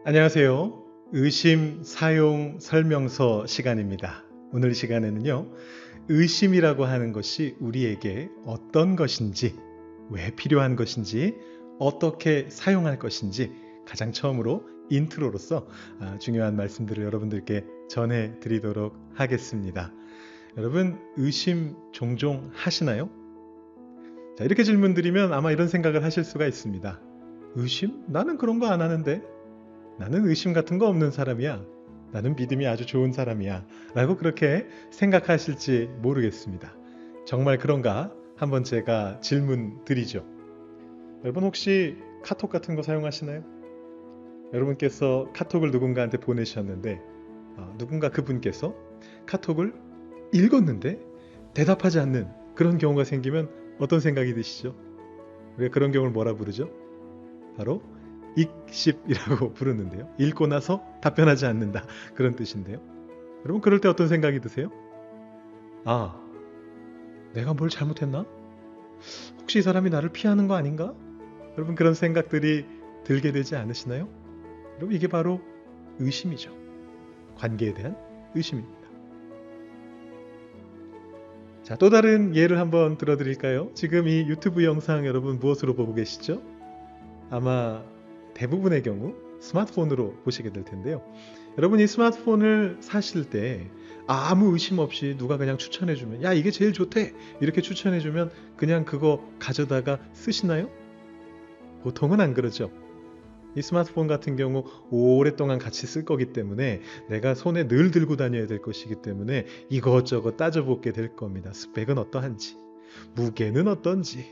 안녕하세요. 의심 사용 설명서 시간입니다. 오늘 시간에는요, 의심이라고 하는 것이 우리에게 어떤 것인지, 왜 필요한 것인지, 어떻게 사용할 것인지 가장 처음으로 인트로로서 중요한 말씀들을 여러분들께 전해 드리도록 하겠습니다. 여러분, 의심 종종 하시나요? 자, 이렇게 질문 드리면 아마 이런 생각을 하실 수가 있습니다. 의심? 나는 그런 거 안 하는데. 나는 의심 같은 거 없는 사람이야. 나는 믿음이 아주 좋은 사람이야. 라고 그렇게 생각하실지 모르겠습니다. 정말 그런가? 한번 제가 질문 드리죠. 여러분 혹시 카톡 같은 거 사용하시나요? 여러분께서 카톡을 누군가한테 보내셨는데 누군가 그분께서 카톡을 읽었는데 대답하지 않는 그런 경우가 생기면 어떤 생각이 드시죠? 우리가 그런 경우를 뭐라 부르죠? 바로 익십이라고 부르는데요. 읽고 나서 답변하지 않는다. 그런 뜻인데요. 여러분 그럴 때 어떤 생각이 드세요? 아, 내가 뭘 잘못했나? 혹시 이 사람이 나를 피하는 거 아닌가? 여러분 그런 생각들이 들게 되지 않으시나요? 여러분 이게 바로 의심이죠. 관계에 대한 의심입니다. 자, 또 다른 예를 한번 들어드릴까요? 지금 이 유튜브 영상 여러분 무엇으로 보고 계시죠? 아마 대부분의 경우 스마트폰으로 보시게 될 텐데요. 여러분 이 스마트폰을 사실 때 아무 의심 없이 누가 그냥 추천해주면 야 이게 제일 좋대 이렇게 추천해주면 그냥 그거 가져다가 쓰시나요? 보통은 안 그러죠. 이 스마트폰 같은 경우 오랫동안 같이 쓸 거기 때문에 내가 손에 늘 들고 다녀야 될 것이기 때문에 이것저것 따져보게 될 겁니다. 스펙은 어떠한지, 무게는 어떤지,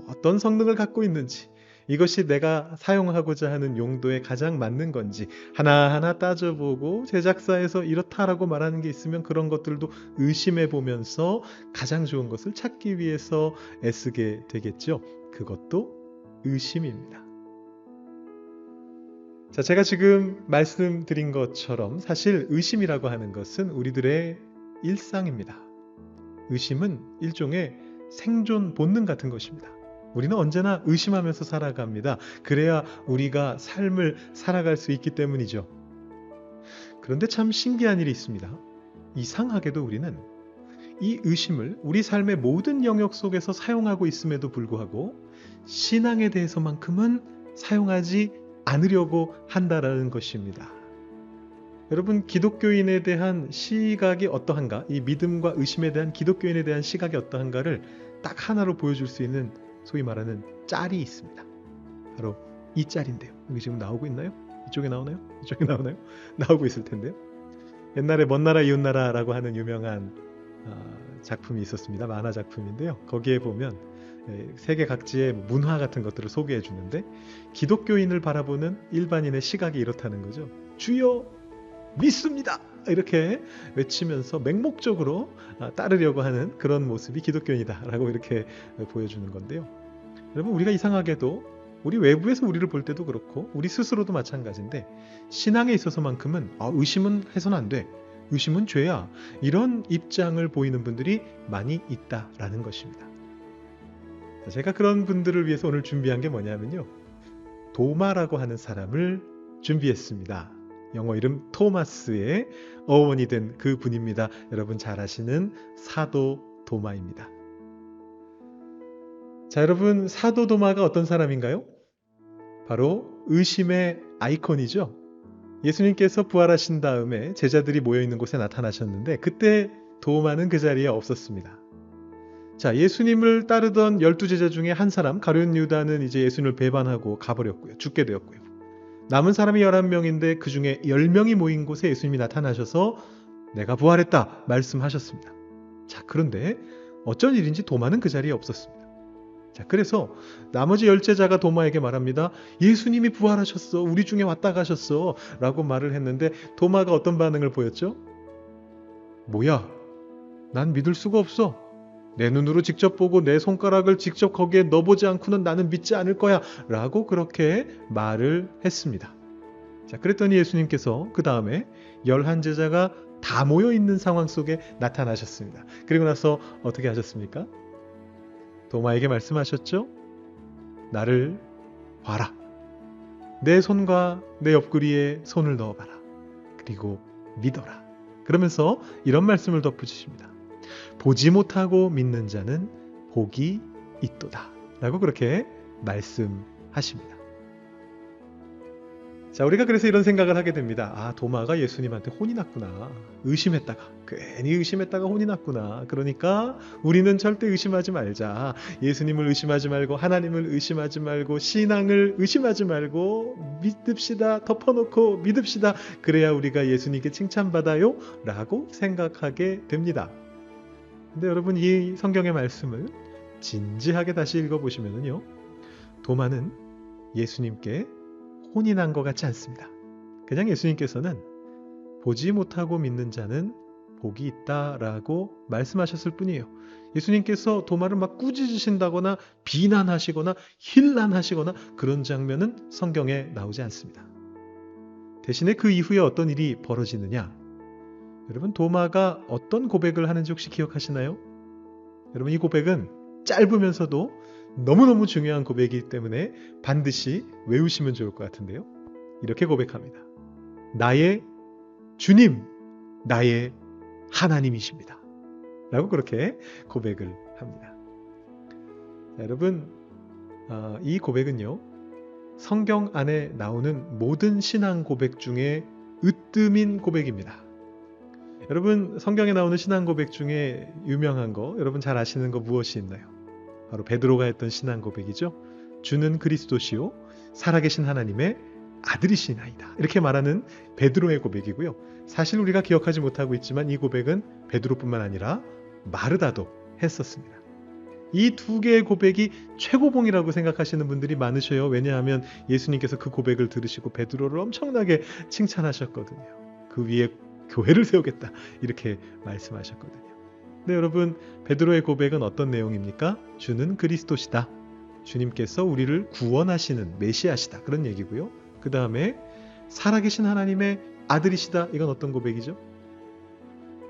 어떤 성능을 갖고 있는지, 이것이 내가 사용하고자 하는 용도에 가장 맞는 건지 하나하나 따져보고 제작사에서 이렇다라고 말하는 게 있으면 그런 것들도 의심해 보면서 가장 좋은 것을 찾기 위해서 애쓰게 되겠죠. 그것도 의심입니다. 자, 제가 지금 말씀드린 것처럼 사실 의심이라고 하는 것은 우리들의 일상입니다. 의심은 일종의 생존 본능 같은 것입니다. 우리는 언제나 의심하면서 살아갑니다. 그래야 우리가 삶을 살아갈 수 있기 때문이죠. 그런데 참 신기한 일이 있습니다. 이상하게도 우리는 이 의심을 우리 삶의 모든 영역 속에서 사용하고 있음에도 불구하고 신앙에 대해서만큼은 사용하지 않으려고 한다라는 것입니다. 여러분 기독교인에 대한 시각이 어떠한가? 이 믿음과 의심에 대한 기독교인에 대한 시각이 어떠한가를 딱 하나로 보여줄 수 있는 소위 말하는 짤이 있습니다. 바로 이 짤인데요. 여기 지금 나오고 있나요? 이쪽에 나오나요? 이쪽에 나오나요? 나오고 있을 텐데요. 옛날에 먼 나라 이웃 나라라고 하는 유명한 작품이 있었습니다. 만화 작품인데요. 거기에 보면 세계 각지의 문화 같은 것들을 소개해 주는데 기독교인을 바라보는 일반인의 시각이 이렇다는 거죠. 주여 믿습니다! 이렇게 외치면서 맹목적으로 따르려고 하는 그런 모습이 기독교인이다라고 이렇게 보여주는 건데요. 여러분 우리가 이상하게도 우리 외부에서 우리를 볼 때도 그렇고 우리 스스로도 마찬가지인데 신앙에 있어서만큼은 의심은 해서는 안 돼. 의심은 죄야. 이런 입장을 보이는 분들이 많이 있다라는 것입니다. 제가 그런 분들을 위해서 오늘 준비한 게 뭐냐면요. 도마라고 하는 사람을 준비했습니다. 영어 이름 토마스의 어원이 된 그 분입니다. 여러분 잘 아시는 사도 도마입니다. 자, 여러분 사도 도마가 어떤 사람인가요? 바로 의심의 아이콘이죠. 예수님께서 부활하신 다음에 제자들이 모여있는 곳에 나타나셨는데 그때 도마는 그 자리에 없었습니다. 자, 예수님을 따르던 12제자 중에 한 사람 가룟 유다는 이제 예수님을 배반하고 가버렸고요. 죽게 되었고요. 남은 사람이 11명인데 그 중에 10명이 모인 곳에 예수님이 나타나셔서 내가 부활했다 말씀하셨습니다. 자, 그런데 어쩐 일인지 도마는 그 자리에 없었습니다. 자, 그래서 나머지 10제자가 도마에게 말합니다. 예수님이 부활하셨어. 우리 중에 왔다 가셨어. 라고 말을 했는데 도마가 어떤 반응을 보였죠? 뭐야? 난 믿을 수가 없어. 내 눈으로 직접 보고 내 손가락을 직접 거기에 넣어보지 않고는 나는 믿지 않을 거야. 라고 그렇게 말을 했습니다. 자, 그랬더니 예수님께서 그 다음에 11제자가 다 모여있는 상황 속에 나타나셨습니다. 그리고 나서 어떻게 하셨습니까? 도마에게 말씀하셨죠? 나를 봐라. 내 손과 내 옆구리에 손을 넣어봐라. 그리고 믿어라. 그러면서 이런 말씀을 덧붙이십니다. 보지 못하고 믿는 자는 복이 있도다. 라고 그렇게 말씀하십니다. 자, 우리가 그래서 이런 생각을 하게 됩니다. 아, 도마가 예수님한테 혼이 났구나. 괜히 의심했다가 혼이 났구나. 그러니까 우리는 절대 의심하지 말자. 예수님을 의심하지 말고, 하나님을 의심하지 말고, 신앙을 의심하지 말고 믿읍시다. 덮어놓고 믿읍시다. 그래야 우리가 예수님께 칭찬받아요. 라고 생각하게 됩니다. 근데 여러분, 이 성경의 말씀을 진지하게 다시 읽어보시면요, 도마는 예수님께 혼이 난 것 같지 않습니다. 그냥 예수님께서는 보지 못하고 믿는 자는 복이 있다라고 말씀하셨을 뿐이에요. 예수님께서 도마를 막 꾸짖으신다거나 비난하시거나 힐난하시거나 그런 장면은 성경에 나오지 않습니다. 대신에 그 이후에 어떤 일이 벌어지느냐? 여러분, 도마가 어떤 고백을 하는지 혹시 기억하시나요? 여러분, 이 고백은 짧으면서도 너무너무 중요한 고백이기 때문에 반드시 외우시면 좋을 것 같은데요. 이렇게 고백합니다. 나의 주님, 나의 하나님이십니다. 라고 그렇게 고백을 합니다. 자, 여러분, 이 고백은요, 성경 안에 나오는 모든 신앙 고백 중에 으뜸인 고백입니다. 여러분, 성경에 나오는 신앙 고백 중에 유명한 거, 여러분 잘 아시는 거 무엇이 있나요? 바로 베드로가 했던 신앙 고백이죠. 주는 그리스도시요 살아계신 하나님의 아들이시나이다. 이렇게 말하는 베드로의 고백이고요. 사실 우리가 기억하지 못하고 있지만 이 고백은 베드로뿐만 아니라 마르다도 했었습니다. 이 두 개의 고백이 최고봉이라고 생각하시는 분들이 많으셔요. 왜냐하면 예수님께서 그 고백을 들으시고 베드로를 엄청나게 칭찬하셨거든요. 그 위에 교회를 세우겠다 이렇게 말씀하셨거든요. 네, 여러분, 베드로의 고백은 어떤 내용입니까? 주는 그리스도시다. 주님께서 우리를 구원하시는 메시아시다. 그런 얘기고요. 그 다음에 살아계신 하나님의 아들이시다. 이건 어떤 고백이죠?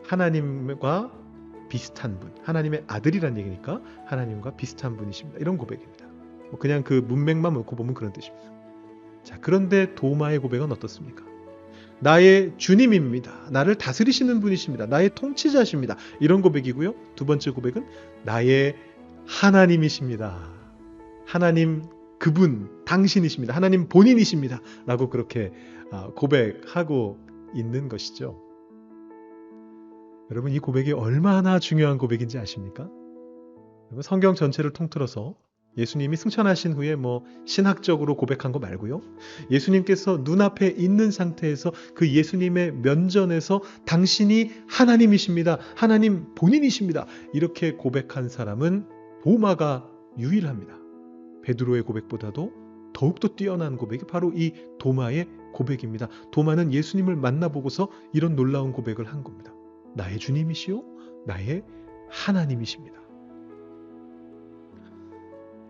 하나님과 비슷한 분. 하나님의 아들이란 얘기니까 하나님과 비슷한 분이십니다. 이런 고백입니다. 그냥 그 문맥만 놓고 보면 그런 뜻입니다. 자, 그런데 도마의 고백은 어떻습니까? 나의 주님입니다. 나를 다스리시는 분이십니다. 나의 통치자십니다. 이런 고백이고요. 두 번째 고백은 나의 하나님이십니다. 하나님 그분, 당신이십니다. 하나님 본인이십니다. 라고 그렇게 고백하고 있는 것이죠. 여러분, 이 고백이 얼마나 중요한 고백인지 아십니까? 여러분, 성경 전체를 통틀어서 예수님이 승천하신 후에 신학적으로 고백한 거 말고요. 예수님께서 눈앞에 있는 상태에서 그 예수님의 면전에서 당신이 하나님이십니다. 하나님 본인이십니다. 이렇게 고백한 사람은 도마가 유일합니다. 베드로의 고백보다도 더욱더 뛰어난 고백이 바로 이 도마의 고백입니다. 도마는 예수님을 만나보고서 이런 놀라운 고백을 한 겁니다. 나의 주님이시요 나의 하나님이십니다.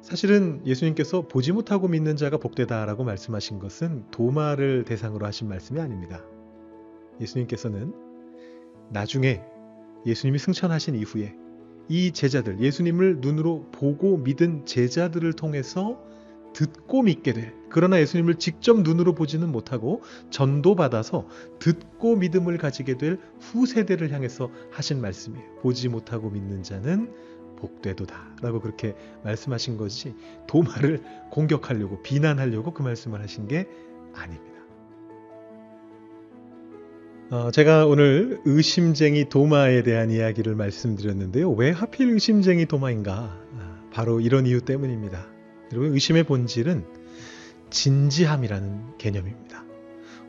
사실은 예수님께서 보지 못하고 믿는 자가 복되다라고 말씀하신 것은 도마를 대상으로 하신 말씀이 아닙니다. 예수님께서는 나중에 예수님이 승천하신 이후에 이 제자들, 예수님을 눈으로 보고 믿은 제자들을 통해서 듣고 믿게 될, 그러나 예수님을 직접 눈으로 보지는 못하고 전도받아서 듣고 믿음을 가지게 될 후세대를 향해서 하신 말씀이에요. 보지 못하고 믿는 자는 복되도다 라고 그렇게 말씀하신 것이 도마를 공격하려고 비난하려고 그 말씀을 하신 게 아닙니다. 제가 오늘 의심쟁이 도마에 대한 이야기를 말씀드렸는데요. 왜 하필 의심쟁이 도마인가? 바로 이런 이유 때문입니다. 여러분, 의심의 본질은 진지함이라는 개념입니다.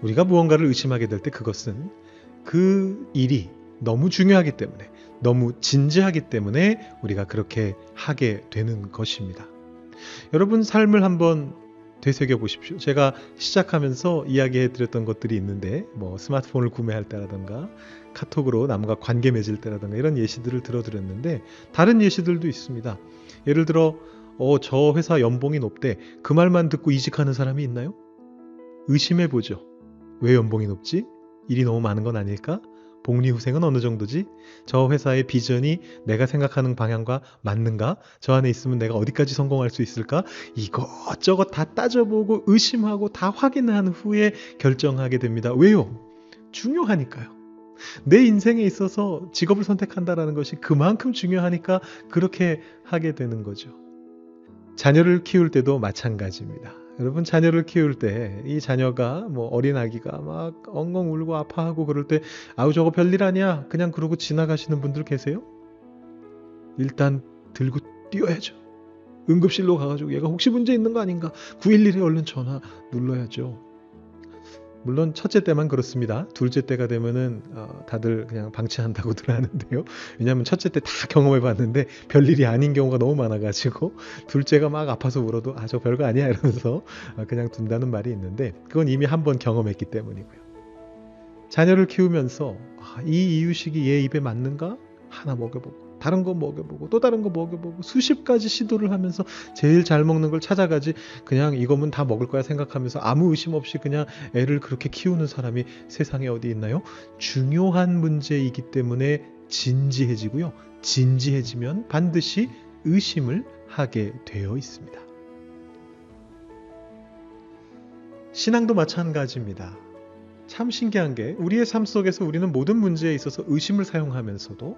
우리가 무언가를 의심하게 될 때 그것은 그 일이 너무 중요하기 때문에, 너무 진지하기 때문에 우리가 그렇게 하게 되는 것입니다. 여러분, 삶을 한번 되새겨 보십시오. 제가 시작하면서 이야기해 드렸던 것들이 있는데 스마트폰을 구매할 때라든가 카톡으로 남과 관계 맺을 때라든가 이런 예시들을 들어드렸는데 다른 예시들도 있습니다. 예를 들어 저 회사 연봉이 높대. 그 말만 듣고 이직하는 사람이 있나요? 의심해 보죠. 왜 연봉이 높지? 일이 너무 많은 건 아닐까? 복리후생은 어느 정도지? 저 회사의 비전이 내가 생각하는 방향과 맞는가? 저 안에 있으면 내가 어디까지 성공할 수 있을까? 이것저것 다 따져보고 의심하고 다 확인한 후에 결정하게 됩니다. 왜요? 중요하니까요. 내 인생에 있어서 직업을 선택한다는 것이 그만큼 중요하니까 그렇게 하게 되는 거죠. 자녀를 키울 때도 마찬가지입니다. 여러분, 자녀를 키울 때 이 자녀가 뭐 어린 아기가 막 엉엉 울고 아파하고 그럴 때 아우 저거 별일 아니야 그냥 그러고 지나가시는 분들 계세요? 일단 들고 뛰어야죠. 응급실로 가가지고 얘가 혹시 문제 있는 거 아닌가 911에 얼른 전화 눌러야죠. 물론 첫째 때만 그렇습니다. 둘째 때가 되면은 다들 그냥 방치한다고들 하는데요. 왜냐하면 첫째 때 다 경험해 봤는데 별일이 아닌 경우가 너무 많아가지고 둘째가 막 아파서 울어도 저 별거 아니야 이러면서 그냥 둔다는 말이 있는데 그건 이미 한번 경험했기 때문이고요. 자녀를 키우면서 이 이유식이 얘 입에 맞는가? 하나 먹여보고 다른 거 먹여보고 또 다른 거 먹여보고 수십 가지 시도를 하면서 제일 잘 먹는 걸 찾아가지 그냥 이거면 다 먹을 거야 생각하면서 아무 의심 없이 그냥 애를 그렇게 키우는 사람이 세상에 어디 있나요? 중요한 문제이기 때문에 진지해지고요. 진지해지면 반드시 의심을 하게 되어 있습니다. 신앙도 마찬가지입니다. 참 신기한 게 우리의 삶 속에서 우리는 모든 문제에 있어서 의심을 사용하면서도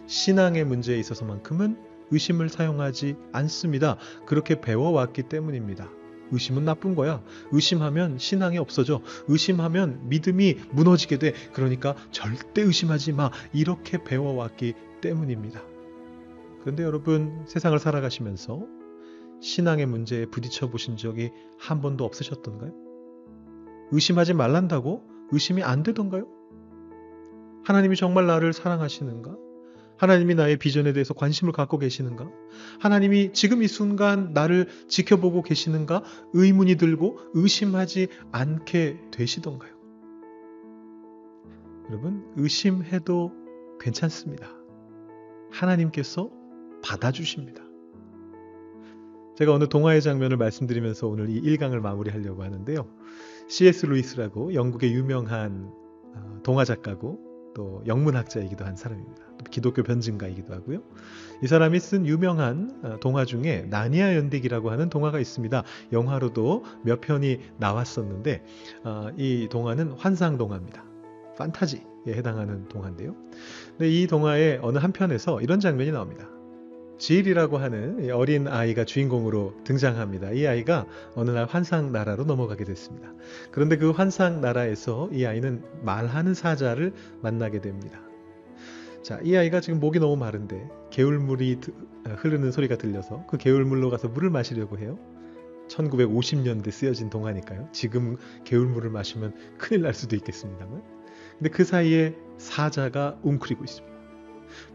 신앙의 문제에 있어서만큼은 의심을 사용하지 않습니다. 그렇게 배워왔기 때문입니다. 의심은 나쁜 거야. 의심하면 신앙이 없어져. 의심하면 믿음이 무너지게 돼. 그러니까 절대 의심하지 마. 이렇게 배워왔기 때문입니다. 그런데 여러분, 세상을 살아가시면서 신앙의 문제에 부딪혀 보신 적이 한 번도 없으셨던가요? 의심하지 말란다고 의심이 안 되던가요? 하나님이 정말 나를 사랑하시는가? 하나님이 나의 비전에 대해서 관심을 갖고 계시는가? 하나님이 지금 이 순간 나를 지켜보고 계시는가? 의문이 들고 의심하지 않게 되시던가요? 여러분, 의심해도 괜찮습니다. 하나님께서 받아주십니다. 제가 어느 동화의 장면을 말씀드리면서 오늘 이 1강을 마무리하려고 하는데요. C.S. 루이스라고 영국의 유명한 동화 작가고 또 영문학자이기도 한 사람입니다. 또 기독교 변증가이기도 하고요. 이 사람이 쓴 유명한 동화 중에 나니아 연대기라고 하는 동화가 있습니다. 영화로도 몇 편이 나왔었는데 이 동화는 환상 동화입니다. 판타지에 해당하는 동화인데요. 근데 이 동화의 어느 한 편에서 이런 장면이 나옵니다. 지일이라고 하는 어린 아이가 주인공으로 등장합니다. 이 아이가 어느 날 환상 나라로 넘어가게 됐습니다. 그런데 그 환상 나라에서 이 아이는 말하는 사자를 만나게 됩니다. 자, 이 아이가 지금 목이 너무 마른데 개울물이 흐르는 소리가 들려서 그 개울물로 가서 물을 마시려고 해요. 1950년대 쓰여진 동화니까요. 지금 개울물을 마시면 큰일 날 수도 있겠습니다만. 근데 그 사이에 사자가 웅크리고 있습니다.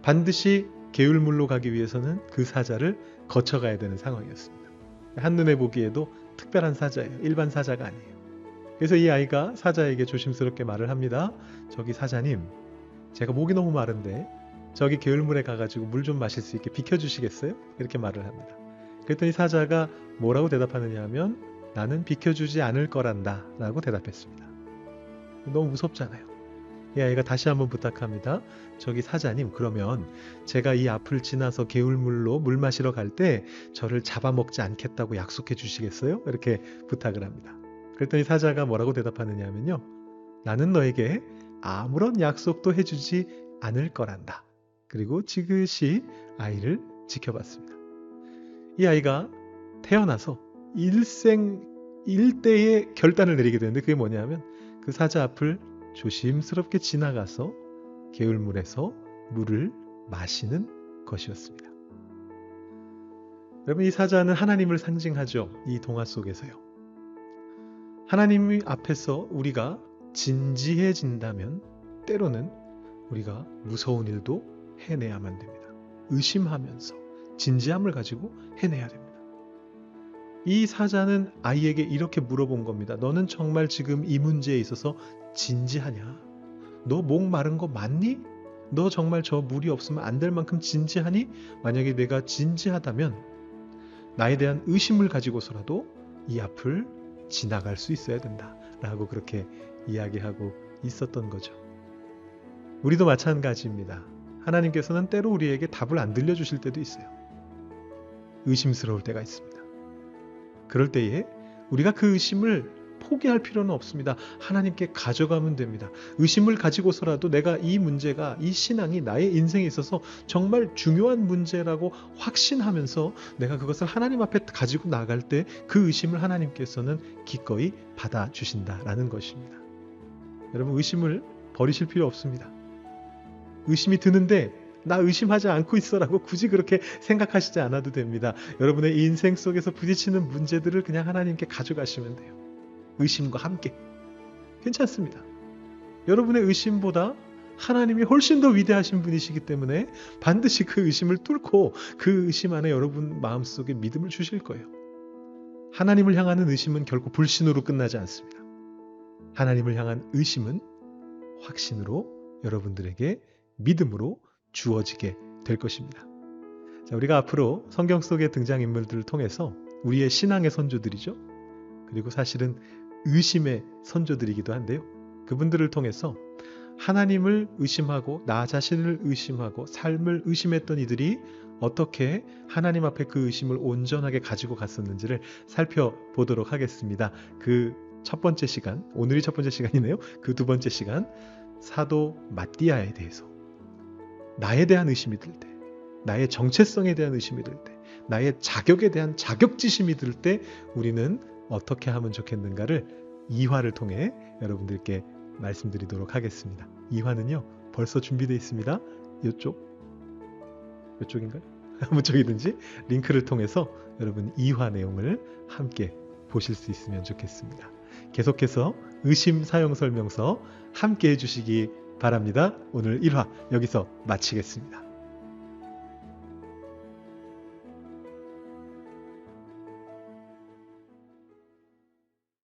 반드시 개울물로 가기 위해서는 그 사자를 거쳐가야 되는 상황이었습니다. 한눈에 보기에도 특별한 사자예요. 일반 사자가 아니에요. 그래서 이 아이가 사자에게 조심스럽게 말을 합니다. 저기 사자님, 제가 목이 너무 마른데 저기 개울물에 가가지고 물 좀 마실 수 있게 비켜주시겠어요? 이렇게 말을 합니다. 그랬더니 사자가 뭐라고 대답하느냐 하면 나는 비켜주지 않을 거란다 라고 대답했습니다. 너무 무섭잖아요. 이 아이가 다시 한번 부탁합니다. 저기 사자님, 그러면 제가 이 앞을 지나서 개울물로 물 마시러 갈 때 저를 잡아먹지 않겠다고 약속해 주시겠어요? 이렇게 부탁을 합니다. 그랬더니 사자가 뭐라고 대답하느냐 하면요. 나는 너에게 아무런 약속도 해주지 않을 거란다. 그리고 지그시 아이를 지켜봤습니다. 이 아이가 태어나서 일생일대의 결단을 내리게 되는데 그게 뭐냐면 그 사자 앞을 조심스럽게 지나가서 개울물에서 물을 마시는 것이었습니다. 여러분, 이 사자는 하나님을 상징하죠. 이 동화 속에서요. 하나님 앞에서 우리가 진지해진다면 때로는 우리가 무서운 일도 해내야만 됩니다. 의심하면서 진지함을 가지고 해내야 됩니다. 이 사자는 아이에게 이렇게 물어본 겁니다. 너는 정말 지금 이 문제에 있어서 진지하냐? 너 목 마른 거 맞니? 너 정말 저 물이 없으면 안 될 만큼 진지하니? 만약에 내가 진지하다면 나에 대한 의심을 가지고서라도 이 앞을 지나갈 수 있어야 된다 라고 그렇게 이야기하고 있었던 거죠. 우리도 마찬가지입니다. 하나님께서는 때로 우리에게 답을 안 들려주실 때도 있어요. 의심스러울 때가 있습니다. 그럴 때에 우리가 그 의심을 포기할 필요는 없습니다. 하나님께 가져가면 됩니다. 의심을 가지고서라도 내가 이 문제가, 이 신앙이 나의 인생에 있어서 정말 중요한 문제라고 확신하면서 내가 그것을 하나님 앞에 가지고 나갈 때 그 의심을 하나님께서는 기꺼이 받아주신다라는 것입니다. 여러분, 의심을 버리실 필요 없습니다. 의심이 드는데 나 의심하지 않고 있어라고 굳이 그렇게 생각하시지 않아도 됩니다. 여러분의 인생 속에서 부딪히는 문제들을 그냥 하나님께 가져가시면 돼요. 의심과 함께. 괜찮습니다. 여러분의 의심보다 하나님이 훨씬 더 위대하신 분이시기 때문에 반드시 그 의심을 뚫고 그 의심 안에 여러분 마음속에 믿음을 주실 거예요. 하나님을 향하는 의심은 결코 불신으로 끝나지 않습니다. 하나님을 향한 의심은 확신으로 여러분들에게 믿음으로 주어지게 될 것입니다. 자, 우리가 앞으로 성경 속의 등장인물들을 통해서 우리의 신앙의 선조들이죠. 그리고 사실은 의심의 선조들이기도 한데요. 그분들을 통해서 하나님을 의심하고 나 자신을 의심하고 삶을 의심했던 이들이 어떻게 하나님 앞에 그 의심을 온전하게 가지고 갔었는지를 살펴보도록 하겠습니다. 그 첫 번째 시간, 오늘이 첫 번째 시간이네요. 그 두 번째 시간, 사도 마띠아에 대해서 나에 대한 의심이 들 때, 나의 정체성에 대한 의심이 들 때, 나의 자격에 대한 자격지심이 들 때 우리는 어떻게 하면 좋겠는가를 2화를 통해 여러분들께 말씀드리도록 하겠습니다. 2화는요 벌써 준비되어 있습니다. 이쪽인가요? 아무 쪽이든지 링크를 통해서 여러분 2화 내용을 함께 보실 수 있으면 좋겠습니다. 계속해서 의심 사용 설명서 함께 해주시기 바랍니다. 오늘 1화 여기서 마치겠습니다.